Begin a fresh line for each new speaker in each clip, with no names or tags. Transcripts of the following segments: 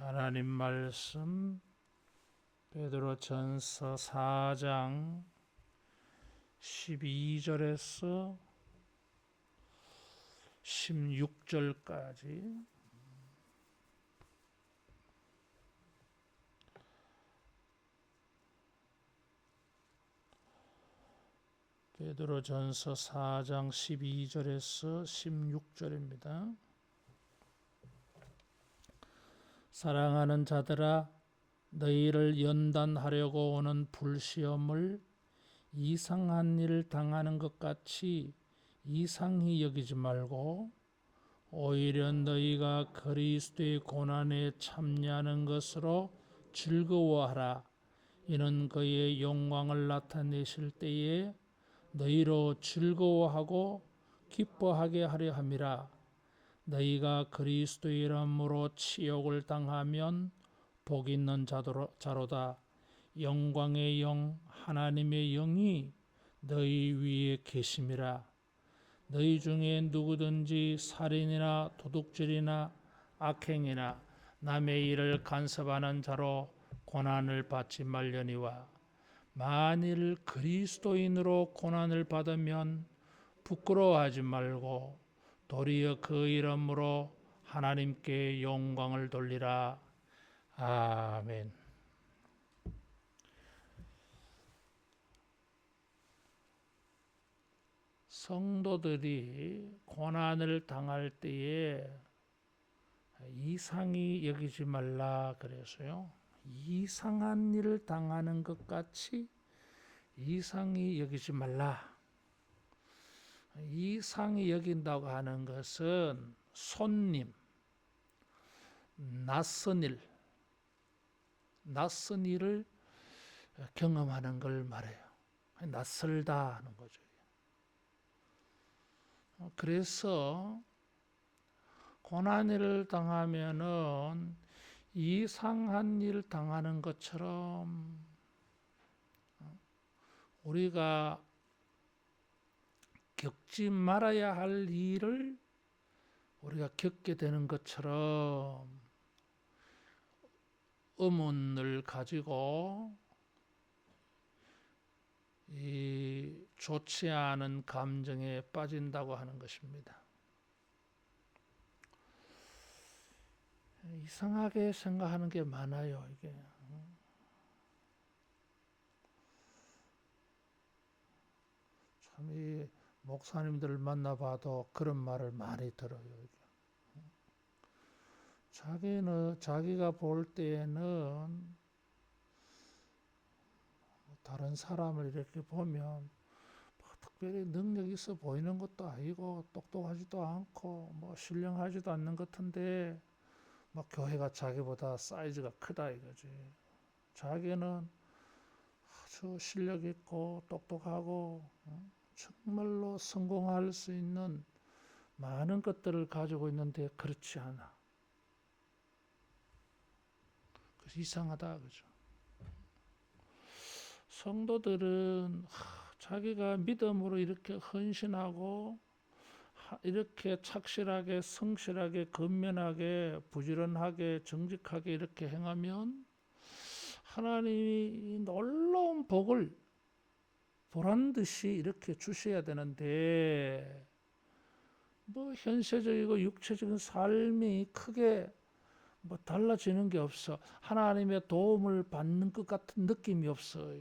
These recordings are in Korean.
하나님 말씀 베드로전서 4장 12절에서 16절까지 베드로전서 4장 12절에서 16절입니다. 사랑하는 자들아, 너희를 연단하려고 오는 불시험을 이상한 일을 당하는 것 같이 이상히 여기지 말고 오히려 너희가 그리스도의 고난에 참여하는 것으로 즐거워하라. 이는 그의 영광을 나타내실 때에 너희로 즐거워하고 기뻐하게 하려 함이라. 너희가 그리스도의 이름으로 치욕을 당하면 복 있는 자로다. 영광의 영 하나님의 영이 너희 위에 계심이라. 너희 중에 누구든지 살인이나 도둑질이나 악행이나 남의 일을 간섭하는 자로 고난을 받지 말려니와 만일 그리스도인으로 고난을 받으면 부끄러워하지 말고 도리어 그 이름으로 하나님께 영광을 돌리라. 아멘. 성도들이 고난을 당할 때에 이상히 여기지 말라 그래서요. 이상한 일을 당하는 것 같이 이상히 여기지 말라. 이상히 여긴다고 하는 것은 손님, 낯선 일을 경험하는 걸 말해요. 낯설다 하는 거죠. 그래서 고난을 당하면은 이상한 일을 당하는 것처럼 우리가 겪지 말아야 할 일을 우리가 겪게 되는 것처럼 의문을 가지고 이 좋지 않은 감정에 빠진다고 하는 것입니다. 이상하게 생각하는 게 많아요, 이게. 참, 이 목사님들을 만나봐도 그런 말을 많이 들어요. 자기가 볼 때에는 다른 사람을 이렇게 보면 특별히 능력 있어 보이는 것도 아니고 똑똑하지도 않고 신령하지도 않는 것 같은데 교회가 자기보다 사이즈가 크다 이거지. 자기는 아주 실력 있고 똑똑하고 정말로 성공할 수 있는 많은 것들을 가지고 있는데 그렇지 않아. 그래서 이상하다 그죠. 성도들은 자기가 믿음으로 이렇게 헌신하고 이렇게 착실하게 성실하게 근면하게 부지런하게 정직하게 이렇게 행하면 하나님이 놀라운 복을 보란듯이 이렇게 주셔야 되는데 현세적이고 육체적인 삶이 크게 달라지는 게 없어. 하나님의 도움을 받는 것 같은 느낌이 없어.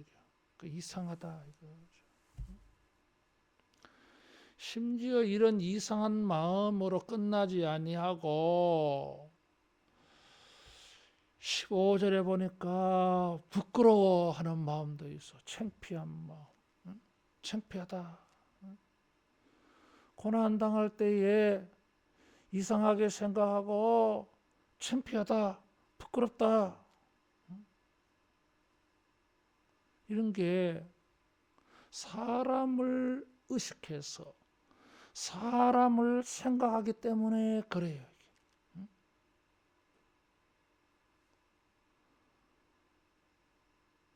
이상하다 이거. 심지어 이런 이상한 마음으로 끝나지 아니하고 15절에 보니까 부끄러워하는 마음도 있어. 창피한 마음. 창피하다. 고난당할 때에 이상하게 생각하고 창피하다. 부끄럽다. 이런 게 사람을 의식해서 사람을 생각하기 때문에 그래요.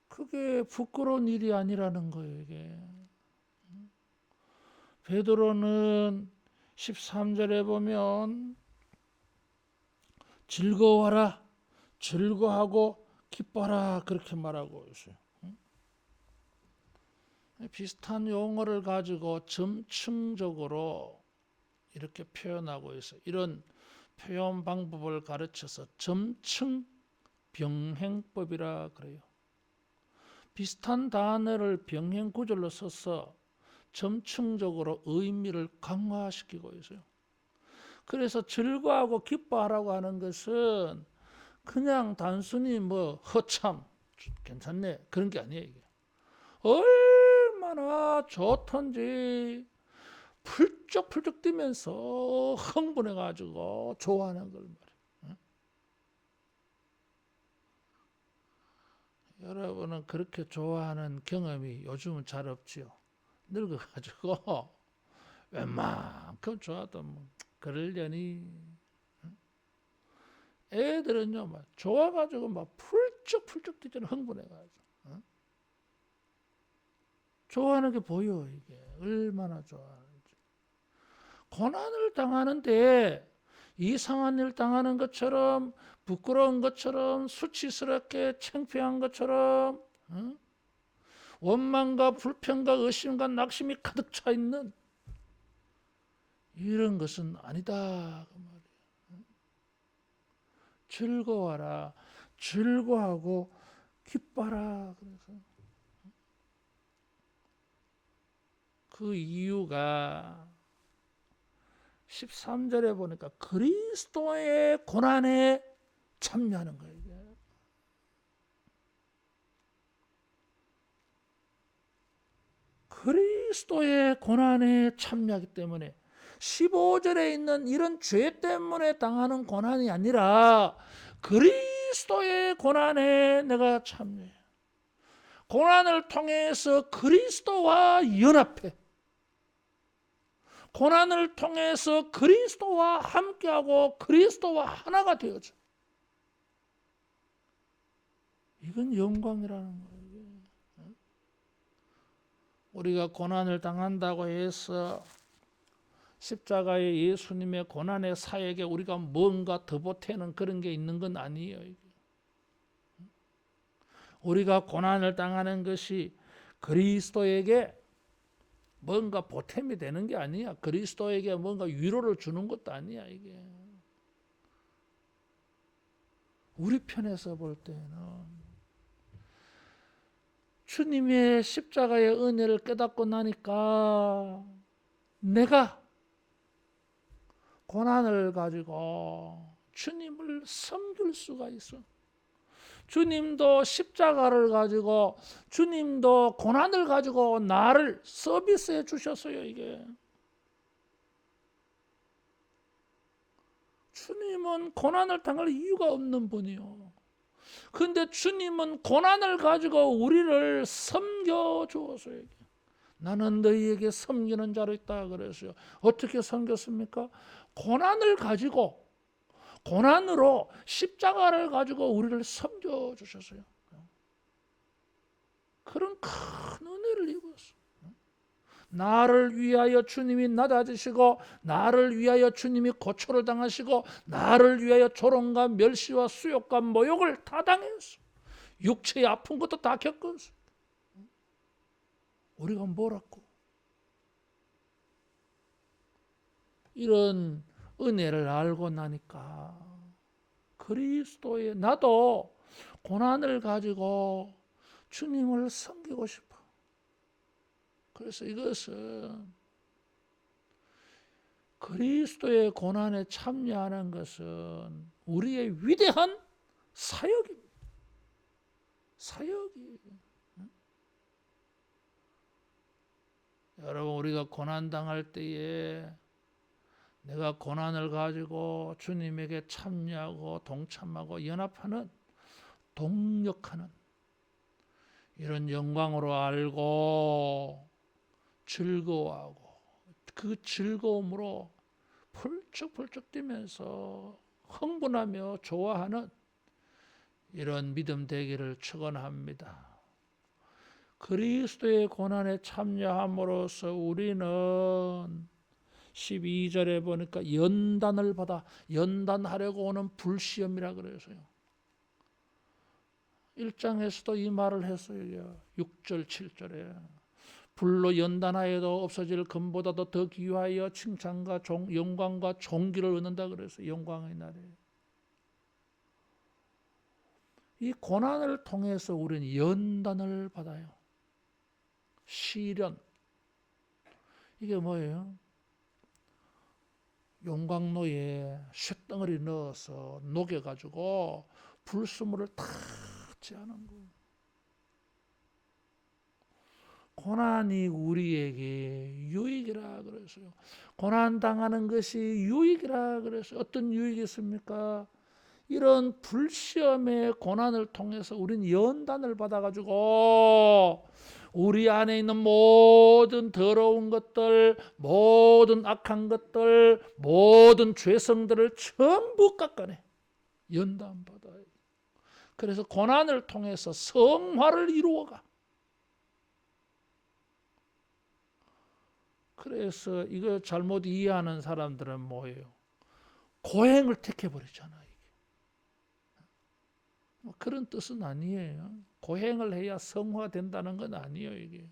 그게 부끄러운 일이 아니라는 거예요. 이게. 베드로는 13절에 보면 즐거워하라. 즐거하고 기뻐라 그렇게 말하고 있어요. 비슷한 용어를 가지고 점층적으로 이렇게 표현하고 있어요. 이런 표현 방법을 가르쳐서 점층 병행법이라 그래요. 비슷한 단어를 병행 구절로 써서 점층적으로 의미를 강화시키고 있어요. 그래서 즐거워하고 기뻐하라고 하는 것은 그냥 단순히 뭐 허참 괜찮네 그런 게 아니에요. 이게. 얼마나 좋던지 풀쩍풀쩍 뛰면서 흥분해가지고 좋아하는 걸 말이에요. 여러분은 그렇게 좋아하는 경험이 요즘은 잘 없지요. 늙어가지고 웬만큼 좋아도 뭐 그러려니. 애들은요 막 좋아가지고 막 풀쩍풀쩍 뛰잖아. 흥분해가지고. 좋아하는 게 보여. 이게 얼마나 좋아하는지. 고난을 당하는데 이상한 일 당하는 것처럼 부끄러운 것처럼 수치스럽게 창피한 것처럼 원망과 불평과 의심과 낙심이 가득 차 있는 이런 것은 아니다 그 말이에요. 즐거워라. 즐거워하고 기뻐라. 그래서 그 이유가 13절에 보니까 그리스도의 고난에 참여하는 거예요. 그리스도의 고난에 참여하기 때문에 15절에 있는 이런 죄 때문에 당하는 고난이 아니라 그리스도의 고난에 내가 참여해. 고난을 통해서 그리스도와 연합해. 고난을 통해서 그리스도와 함께하고 그리스도와 하나가 되어져. 이건 영광이라는 거예요. 우리가 고난을 당한다고 해서 십자가의 예수님의 고난의 사역에 우리가 뭔가 더 보태는 그런 게 있는 건 아니에요. 우리가 고난을 당하는 것이 그리스도에게 뭔가 보탬이 되는 게 아니야. 그리스도에게 뭔가 위로를 주는 것도 아니야. 이게 우리 편에서 볼 때는 주님의 십자가의 은혜를 깨닫고 나니까 내가 고난을 가지고 주님을 섬길 수가 있어. 주님도 십자가를 가지고 주님도 고난을 가지고 나를 서비스해 주셨어요. 이게 주님은 고난을 당할 이유가 없는 분이요. 근데 주님은 고난을 가지고 우리를 섬겨 주었어요. 나는 너희에게 섬기는 자로 있다 그랬어요. 어떻게 섬겼습니까? 고난을 가지고 고난으로 십자가를 가지고 우리를 섬겨 주셨어요. 그런 큰 은혜를 입었어요. 나를 위하여 주님이 낮아지시고 나를 위하여 주님이 고초를 당하시고 나를 위하여 조롱과 멸시와 수욕과 모욕을 다 당했어. 육체의 아픈 것도 다 겪었어. 우리가 뭐라고 이런 은혜를 알고 나니까 그리스도의 나도 고난을 가지고 주님을 섬기고 싶어. 그래서 이것은 그리스도의 고난에 참여하는 것은 우리의 위대한 사역입니다. 사역이. 여러분 우리가 고난 당할 때에 내가 고난을 가지고 주님에게 참여하고 동참하고 연합하는 동력하는 이런 영광으로 알고 즐거워하고 그 즐거움으로 펄쩍펄쩍 뛰면서 흥분하며 좋아하는 이런 믿음 되기를 축원합니다. 그리스도의 고난에 참여함으로써 우리는 12절에 보니까 연단을 받아 연단하려고 오는 불시험이라 그래서요. 1장에서도 이 말을 했어요. 6절 7절에 불로 연단하여도 없어질 금보다도 더 귀하여 칭찬과 영광과 존귀를 얻는다 그래서 영광의 날에 이 고난을 통해서 우리는 연단을 받아요. 시련 이게 뭐예요? 용광로에 쇳덩어리 넣어서 녹여가지고 불순물을 다 제하는 거예요. 고난이 우리에게 유익이라 그랬어요. 고난 당하는 것이 유익이라 그랬어요. 어떤 유익이 있습니까? 이런 불시험의 고난을 통해서 우리는 연단을 받아가지고 우리 안에 있는 모든 더러운 것들, 모든 악한 것들, 모든 죄성들을 전부 깎아내 연단 받아요. 그래서 고난을 통해서 성화를 이루어가. 그래서 이거 잘못 이해하는 사람들은 뭐예요? 고행을 택해버리잖아요. 그런 뜻은 아니에요. 고행을 해야 성화된다는 건 아니에요. 이게.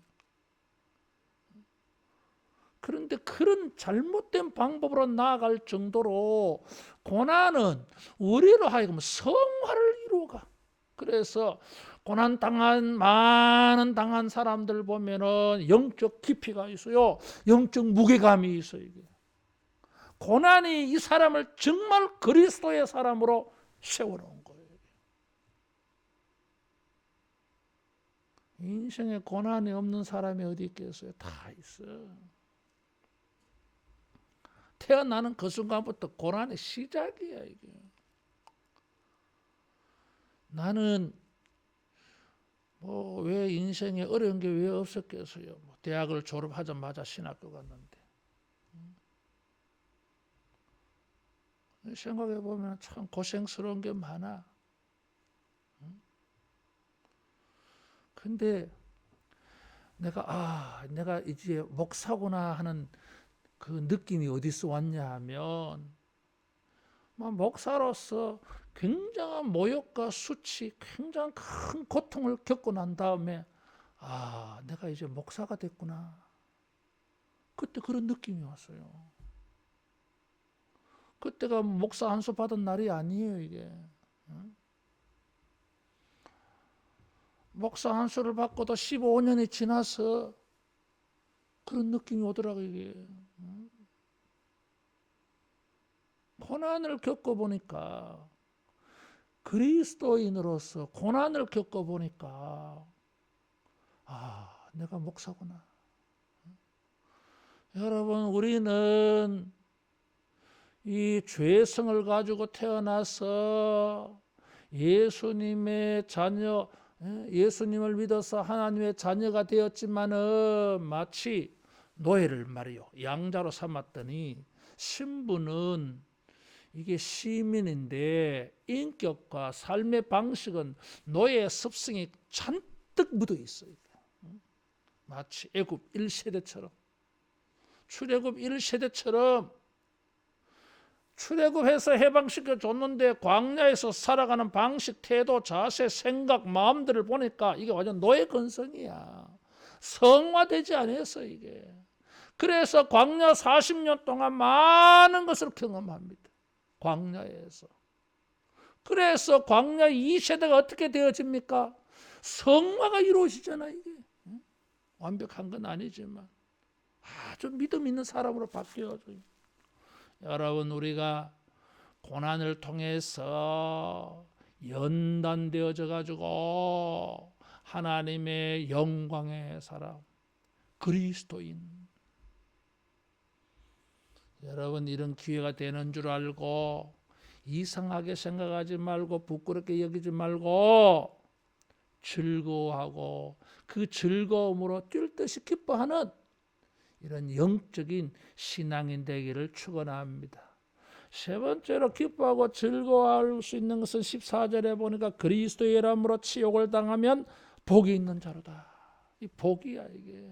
그런데 그런 잘못된 방법으로 나아갈 정도로 고난은 우리로 하여금 성화를 이루어가. 그래서 고난 많은 당한 사람들 보면은 영적 깊이가 있어요. 영적 무게감이 있어요. 이게. 고난이 이 사람을 정말 그리스도의 사람으로 세워놓은 거예요. 인생에 고난이 없는 사람이 어디 있겠어요? 다 있어. 태어나는 그 순간부터 고난의 시작이야 이게. 나는 왜 인생에 어려운 게 왜 없었겠어요? 대학을 졸업하자마자 신학교 갔는데. 생각해 보면 참 고생스러운 게 많아. 근데 내가 이제 목사구나 하는 그 느낌이 어디서 왔냐 하면 목사로서 굉장한 모욕과 수치, 굉장히 큰 고통을 겪고 난 다음에 내가 이제 목사가 됐구나. 그때 그런 느낌이 왔어요. 그때가 목사 안수 받은 날이 아니에요 이게. 목사 안수를 받고도 15년이 지나서 그런 느낌이 오더라고요 이게. 고난을 겪어보니까 그리스도인으로서 고난을 겪어보니까 내가 목사구나. 여러분 우리는 이 죄성을 가지고 태어나서 예수님의 자녀, 예수님을 믿어서 하나님의 자녀가 되었지만은 마치 노예를 말이요 양자로 삼았더니 신분은 이게 시민인데 인격과 삶의 방식은 노예의 습성이 잔뜩 묻어 있어요. 마치 애굽 1세대처럼 출애굽 1세대처럼 출애굽해서 해방시켜 줬는데 광야에서 살아가는 방식, 태도, 자세, 생각, 마음들을 보니까 이게 완전 노예 근성이야. 성화되지 않았어 이게. 그래서 광야 40년 동안 많은 것을 경험합니다. 광야에서. 그래서 광야 2세대가 어떻게 되어집니까? 성화가 이루어지잖아 이게. 완벽한 건 아니지만 아주 믿음 있는 사람으로 바뀌어져요. 여러분 우리가 고난을 통해서 연단되어져 가지고 하나님의 영광의 사람 그리스도인 여러분 이런 기회가 되는 줄 알고 이상하게 생각하지 말고 부끄럽게 여기지 말고 즐거워하고 그 즐거움으로 뛸 듯이 기뻐하는 이런 영적인 신앙인 되기를 축원합니다. 세 번째로 기뻐하고 즐거워할 수 있는 것은 14절에 보니까 그리스도의 이름으로 치욕을 당하면 복이 있는 자로다. 이 복이야 이게.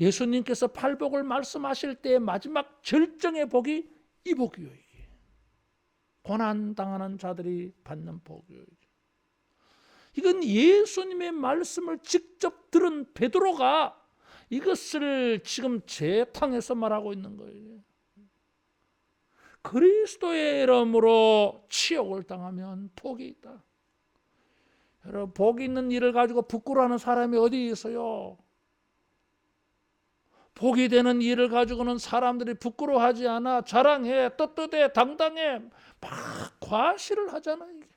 예수님께서 팔복을 말씀하실 때 마지막 절정의 복이 이 복이요 이게. 고난 당하는 자들이 받는 복이요 이게. 이건 예수님의 말씀을 직접 들은 베드로가 이것을 지금 재탕해서 말하고 있는 거예요. 그리스도의 이름으로 치욕을 당하면 복이 있다. 여러분, 복 있는 일을 가지고 부끄러워하는 사람이 어디 있어요? 복이 되는 일을 가지고는 사람들이 부끄러워하지 않아. 자랑해, 떳떳해, 당당해, 막 과시를 하잖아. 이게.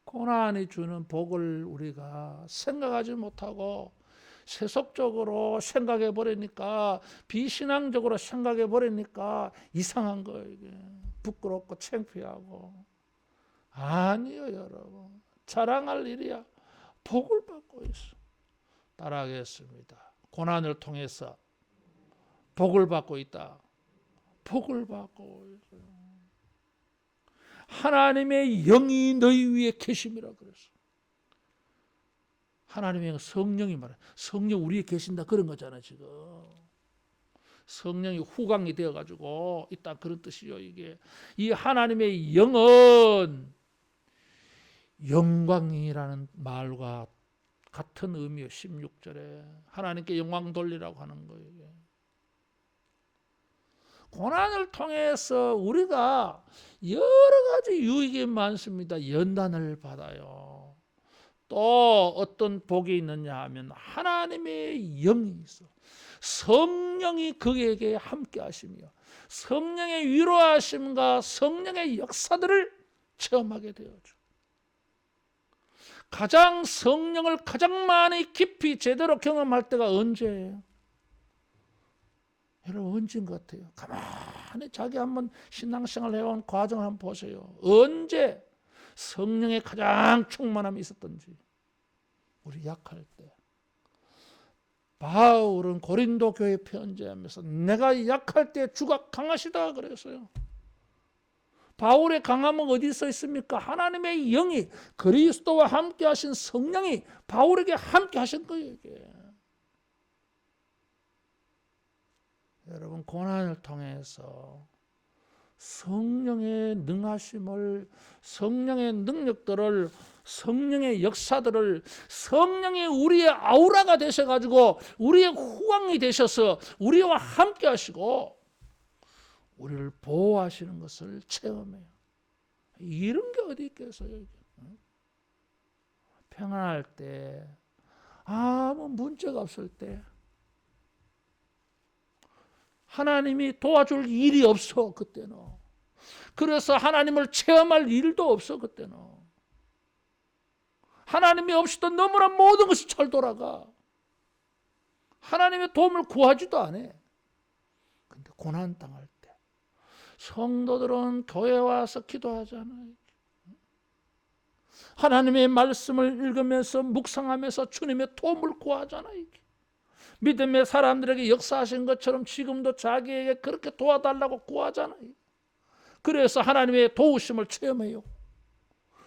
고난이 주는 복을 우리가 생각하지 못하고 세속적으로 생각해 버리니까, 비신앙적으로 생각해 버리니까 이상한 거예요. 이게. 부끄럽고 창피하고. 아니요, 여러분. 자랑할 일이야. 복을 받고 있어. 따라하겠습니다. 고난을 통해서 복을 받고 있다. 복을 받고 있어요. 하나님의 영이 너희 위에 계심이라 그랬어. 하나님의 성령이 말해. 성령 우리에 계신다 그런 거잖아 지금. 성령이 후광이 되어가지고 있다 그런 뜻이요. 이게 이 하나님의 영은 영광이라는 말과 같은 의미요. 16절에 하나님께 영광 돌리라고 하는 거예요. 이게. 고난을 통해서 우리가 여러 가지 유익이 많습니다. 연단을 받아요. 또 어떤 복이 있느냐 하면 하나님의 영이 있어. 성령이 그에게 함께 하시며 성령의 위로하심과 성령의 역사들을 체험하게 되어줘. 가장 성령을 가장 많이 깊이 제대로 경험할 때가 언제예요? 여러분 언제인 것 같아요? 가만히 자기 한번 신앙생활 해온 과정을 한번 보세요. 언제 성령의 가장 충만함이 있었던지. 우리 약할 때. 바울은 고린도 교회 편지하면서 내가 약할 때 주가 강하시다 그랬어요. 바울의 강함은 어디서 있습니까? 하나님의 영이 그리스도와 함께 하신 성령이 바울에게 함께 하신 거예요. 이게. 여러분 고난을 통해서 성령의 능하심을, 성령의 능력들을, 성령의 역사들을, 성령이 우리의 아우라가 되셔가지고 우리의 후광이 되셔서 우리와 함께 하시고 우리를 보호하시는 것을 체험해요. 이런 게 어디 있겠어요? 평안할 때, 아무 문제가 없을 때, 하나님이 도와줄 일이 없어 그때는. 그래서 하나님을 체험할 일도 없어 그때는. 하나님이 없이도 너무나 모든 것이 잘 돌아가. 하나님의 도움을 구하지도 않아. 근데 고난 당할 때 성도들은 교회 와서 기도하잖아요. 하나님의 말씀을 읽으면서 묵상하면서 주님의 도움을 구하잖아요. 믿음의 사람들에게 역사하신 것처럼 지금도 자기에게 그렇게 도와달라고 구하잖아요. 그래서 하나님의 도우심을 체험해요.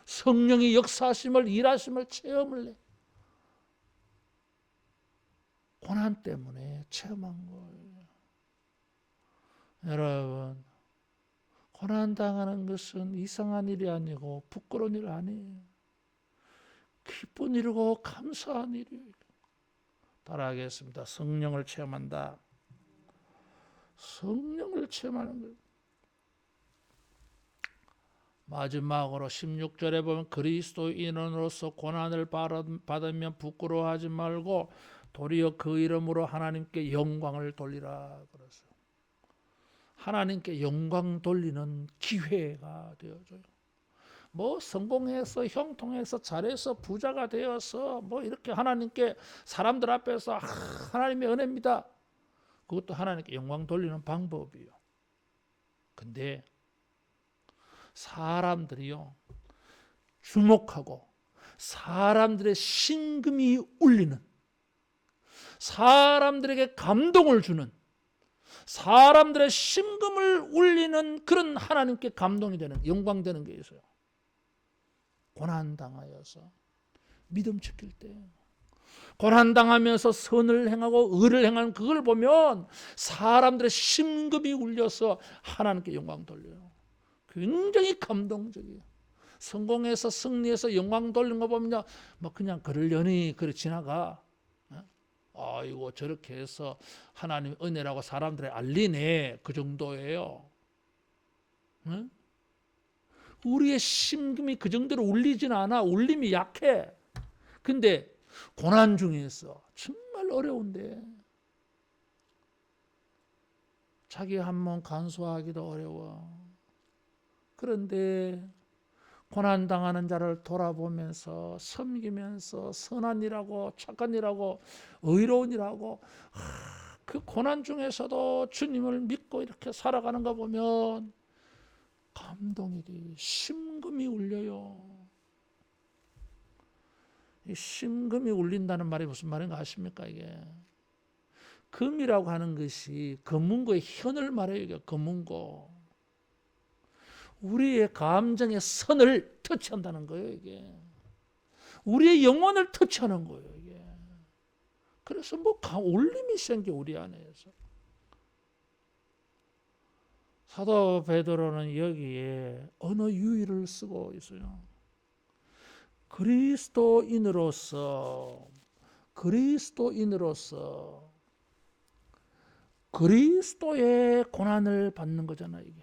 성령이 역사하심을, 일하심을 체험을 해. 고난 때문에 체험한 거예요. 여러분, 고난 당하는 것은 이상한 일이 아니고 부끄러운 일 아니에요. 기쁜 일이고 감사한 일이에요. 따라하겠습니다. 성령을 체험한다. 성령을 체험하는 거예요. 마지막으로 16절에 보면 그리스도인으로서 고난을 받으면 부끄러워하지 말고 도리어 그 이름으로 하나님께 영광을 돌리라 그랬어요. 하나님께 영광 돌리는 기회가 되어줘요. 뭐 성공해서 형통해서 잘해서 부자가 되어서 뭐 이렇게 하나님께 사람들 앞에서 하나님의 은혜입니다. 그것도 하나님께 영광 돌리는 방법이요. 근데 사람들이요 주목하고 사람들의 심금이 울리는, 사람들에게 감동을 주는, 사람들의 심금을 울리는 그런 하나님께 감동이 되는, 영광되는 게 있어요. 고난당하여서 믿음 지킬 때, 고난당하면서 선을 행하고 의를 행하는 그걸 보면 사람들의 심금이 울려서 하나님께 영광 돌려요. 굉장히 감동적이에요. 성공해서 승리해서 영광 돌린 거 보면 뭐 그냥 그러려니 그래 지나가. 아이고 저렇게 해서 하나님 은혜라고 사람들에 알리네, 그 정도예요. 응? 우리의 심금이 그 정도로 울리진 않아. 울림이 약해. 근데 고난 중에서 정말 어려운데 자기 한 몸 간수하기도 어려워. 그런데 고난당하는 자를 돌아보면서 섬기면서 선한 일하고 착한 일하고 의로운 일하고 그 고난 중에서도 주님을 믿고 이렇게 살아가는 거 보면 감동이지. 심금이 울려요. 이 심금이 울린다는 말이 무슨 말인가 아십니까? 이게 금이라고 하는 것이 금문고의 현을 말해요. 이게 금문고. 우리의 감정의 선을 터치한다는 거예요. 이게 우리의 영혼을 터치하는 거예요. 이게 그래서 뭐 울림이 생겨 우리 안에서. 사도 베드로는 여기에 언어 유희를 쓰고 있어요. 그리스도인으로서 그리스도의 고난을 받는 거잖아요. 이게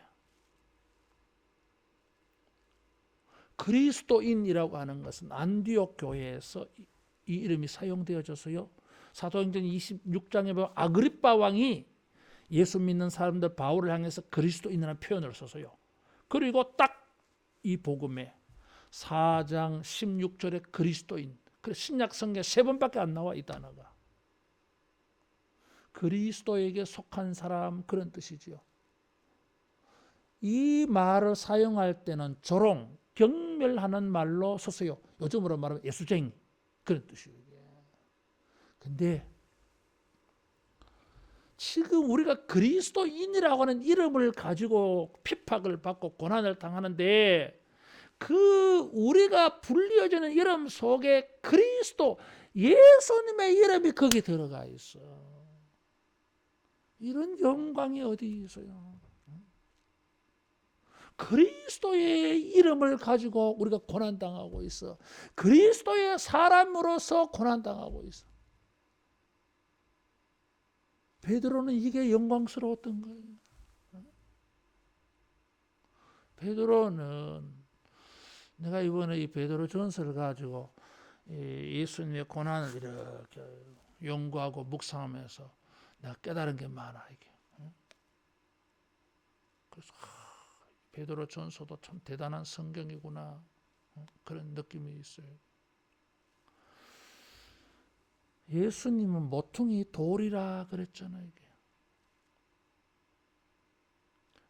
그리스도인이라고 하는 것은 안디옥 교회에서 이 이름이 사용되어져서요. 사도행전 26장에 보면 아그리빠 왕이 예수 믿는 사람들 바울을 향해서 그리스도인이라는 표현을 써서요. 그리고 딱 이 복음에 4장 16절에 그리스도인. 그래서 신약 성경에 3번밖에 안 나와 이 단어가. 그리스도에게 속한 사람 그런 뜻이지요. 이 말을 사용할 때는 조롱, 경멸하는 말로 썼어요. 요즘으로 말하면 예수쟁이 그런 뜻이에요. 근데 지금 우리가 그리스도인이라고 하는 이름을 가지고 핍박을 받고 고난을 당하는데 그 우리가 불리어지는 이름 속에 그리스도 예수님의 이름이 거기 들어가 있어. 이런 영광이 어디 있어요? 그리스도의 이름을 가지고 우리가 고난당하고 있어. 그리스도의 사람으로서 고난당하고 있어. 베드로는 이게 영광스러웠던 거예요. 베드로는 내가 이번에 이 베드로 전서를 가지고 예수님의 고난을 이렇게 연구하고 묵상하면서 내가 깨달은 게 많아 이게. 그래서 베드로 전서도 참 대단한 성경이구나 그런 느낌이 있어요. 예수님은 모퉁이 돌이라 그랬잖아요. 이게.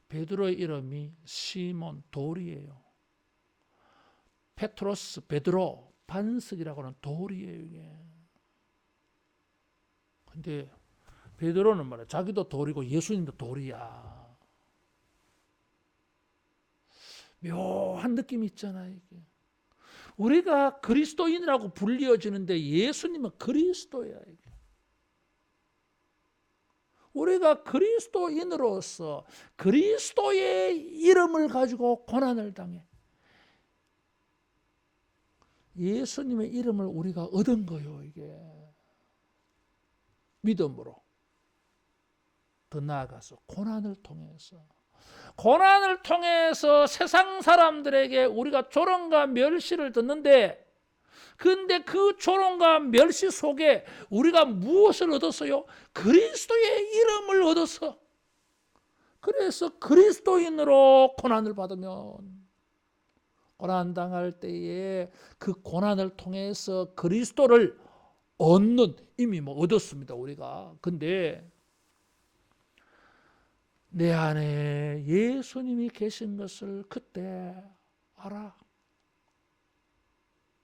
베드로의 이름이 시몬 돌이에요. 페트로스 베드로 반석이라고 하는 돌이에요. 이게. 근데 베드로는 말이야 자기도 돌이고 예수님도 돌이야. 묘한 느낌이 있잖아요. 이게. 우리가 그리스도인이라고 불리어지는데 예수님은 그리스도야. 이게. 우리가 그리스도인으로서 그리스도의 이름을 가지고 고난을 당해. 예수님의 이름을 우리가 얻은 거예요. 이게 믿음으로. 더 나아가서 고난을 통해서 세상 사람들에게 우리가 조롱과 멸시를 듣는데 근데 그 조롱과 멸시 속에 우리가 무엇을 얻었어요? 그리스도의 이름을 얻었어. 그래서 그리스도인으로 고난을 받으면 고난당할 때에 그 고난을 통해서 그리스도를 얻는 이미 뭐 얻었습니다. 우리가. 근데 내 안에 예수님이 계신 것을 그때 알아.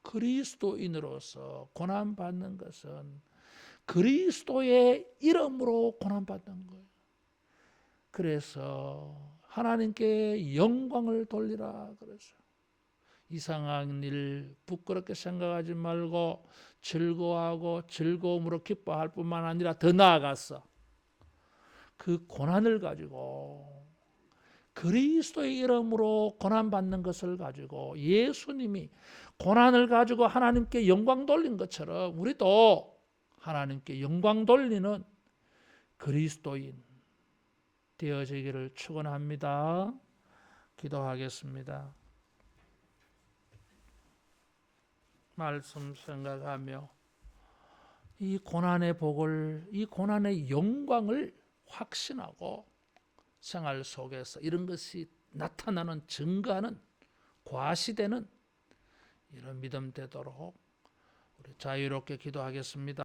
그리스도인으로서 고난받는 것은 그리스도의 이름으로 고난받는 거예요. 그래서 하나님께 영광을 돌리라 그랬어요. 이상한 일 부끄럽게 생각하지 말고 즐거워하고 즐거움으로 기뻐할 뿐만 아니라 더 나아가서 그 고난을 가지고 그리스도의 이름으로 고난받는 것을 가지고 예수님이 고난을 가지고 하나님께 영광 돌린 것처럼 우리도 하나님께 영광 돌리는 그리스도인 되어지기를 축원합니다. 기도하겠습니다. 말씀 생각하며 이 고난의 복을, 이 고난의 영광을 확신하고 생활 속에서 이런 것이 나타나는, 증거하는, 과시되는 이런 믿음 되도록 우리 자유롭게 기도하겠습니다.